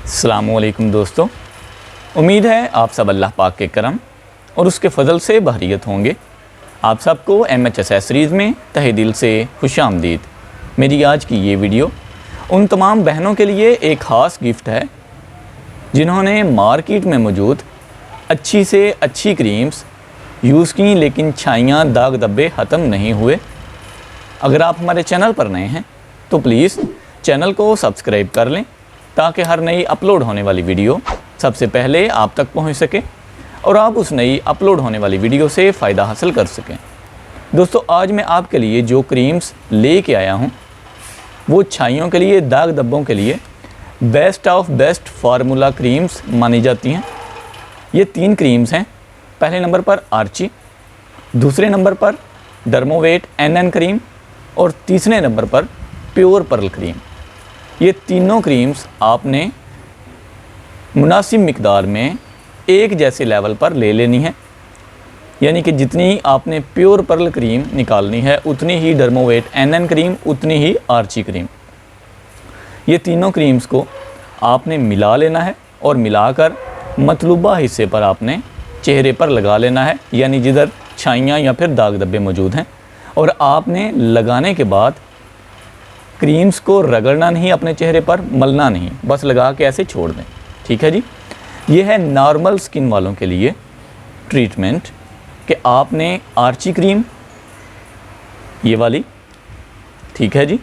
अस्सलामुअलैकुम दोस्तों, उम्मीद है आप सब अल्लाह पाक के करम और उसके फ़ज़ल से बहरियत होंगे। आप सबको MH एक्सेसरीज़ में तहे दिल से खुशामदीद। मेरी आज की ये वीडियो उन तमाम बहनों के लिए एक ख़ास गिफ्ट है जिन्होंने मार्केट में मौजूद अच्छी से अच्छी क्रीम्स यूज़ की लेकिन छाइयाँ दाग धब्बे ख़त्म नहीं हुए। अगर आप हमारे चैनल पर नए हैं तो प्लीज़ चैनल को सब्सक्राइब कर लें ताकि हर नई अपलोड होने वाली वीडियो सबसे पहले आप तक पहुंच सके और आप उस नई अपलोड होने वाली वीडियो से फ़ायदा हासिल कर सकें। दोस्तों, आज मैं आपके लिए जो क्रीम्स लेके आया हूं वो छाइयों के लिए, दाग धब्बों के लिए best of best formula creams मानी जाती हैं। ये 3 क्रीम्स हैं। पहले नंबर पर आर्ची, दूसरे नंबर पर डर्मोवेट NN क्रीम और तीसरे नंबर पर प्योर पर्ल क्रीम। ये तीनों क्रीम्स आपने मुनासिब मिकदार में एक जैसे लेवल पर ले लेनी है, यानी कि जितनी आपने प्योर पर्ल क्रीम निकालनी है उतनी ही डर्मोवेट NN क्रीम, उतनी ही आर्ची क्रीम। ये तीनों क्रीम्स को आपने मिला लेना है और मिलाकर मतलूबा हिस्से पर आपने चेहरे पर लगा लेना है, यानी जिधर छाइयाँ या फिर दाग धब्बे मौजूद हैं। और आपने लगाने के बाद क्रीम्स को रगड़ना नहीं, अपने चेहरे पर मलना नहीं, बस लगा के ऐसे छोड़ दें। ठीक है जी। ये है नॉर्मल स्किन वालों के लिए ट्रीटमेंट कि आपने आर्ची क्रीम ये वाली, ठीक है जी,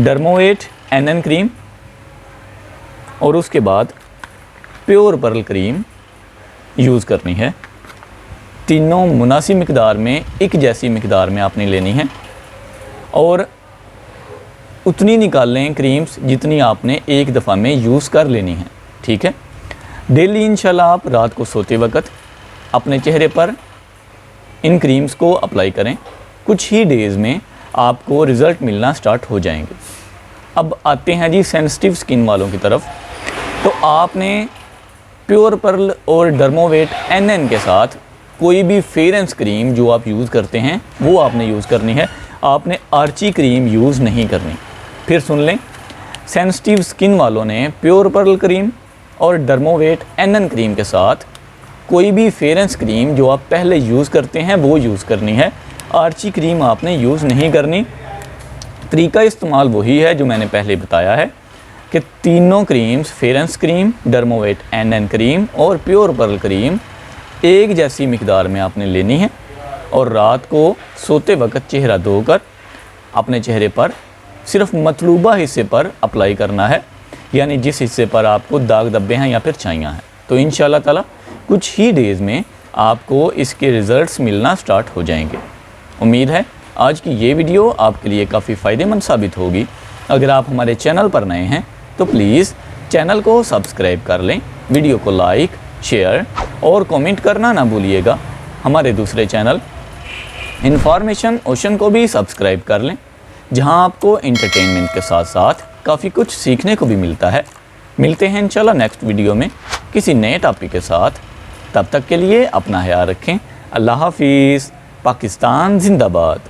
डर्मोवेट NN क्रीम और उसके बाद प्योर पर्ल क्रीम यूज़ करनी है। तीनों मुनासिब मिकदार में, एक जैसी मिकदार में आपने लेनी है और उतनी निकाल लें क्रीम्स जितनी आपने एक दफ़ा में यूज़ कर लेनी है। ठीक है। डेली इंशाल्लाह आप रात को सोते वक्त अपने चेहरे पर इन क्रीम्स को अप्लाई करें। कुछ ही डेज़ में आपको रिज़ल्ट मिलना स्टार्ट हो जाएंगे। अब आते हैं जी सेंसिटिव स्किन वालों की तरफ। तो आपने प्योर पर्ल और डर्मोवेट NN के साथ कोई भी फेयरेंस क्रीम जो आप यूज़ करते हैं वो आपने यूज़ करनी है। आपने आर्ची क्रीम यूज़ नहीं करनी। फिर सुन लें, सेंसिटिव स्किन वालों ने प्योर पर्ल क्रीम और डर्मोवेट NN क्रीम के साथ कोई भी फेयरेंस क्रीम जो आप पहले यूज़ करते हैं वो यूज़ करनी है। आर्ची क्रीम आपने यूज़ नहीं करनी। तरीका इस्तेमाल वही है जो मैंने पहले बताया है कि तीनों creams, fairness cream, Dermovate NN cream और प्योर पर्ल क्रीम एक जैसी मिकदार में आपने लेनी है और रात को सोते वक्त चेहरा धोकर अपने चेहरे पर सिर्फ मतलूबा हिस्से पर अप्लाई करना है, यानी जिस हिस्से पर आपको दाग धब्बे हैं या फिर छाइयाँ हैं। तो इंशाल्लाह ताला कुछ ही डेज़ में आपको इसके रिज़ल्ट्स मिलना स्टार्ट हो जाएंगे। उम्मीद है आज की ये वीडियो आपके लिए काफ़ी फ़ायदेमंद साबित होगी। अगर आप हमारे चैनल पर नए हैं तो प्लीज़ चैनल को सब्सक्राइब कर लें, वीडियो को लाइक, शेयर और कमेंट करना ना भूलिएगा। हमारे दूसरे चैनल इन्फॉर्मेशन ओशन को भी सब्सक्राइब कर लें, जहां आपको एंटरटेनमेंट के साथ साथ काफ़ी कुछ सीखने को भी मिलता है। मिलते हैं इंशाल्लाह नेक्स्ट वीडियो में किसी नए टॉपिक के साथ। तब तक के लिए अपना ख्याल रखें। अल्लाह हाफिज़। पाकिस्तान जिंदाबाद।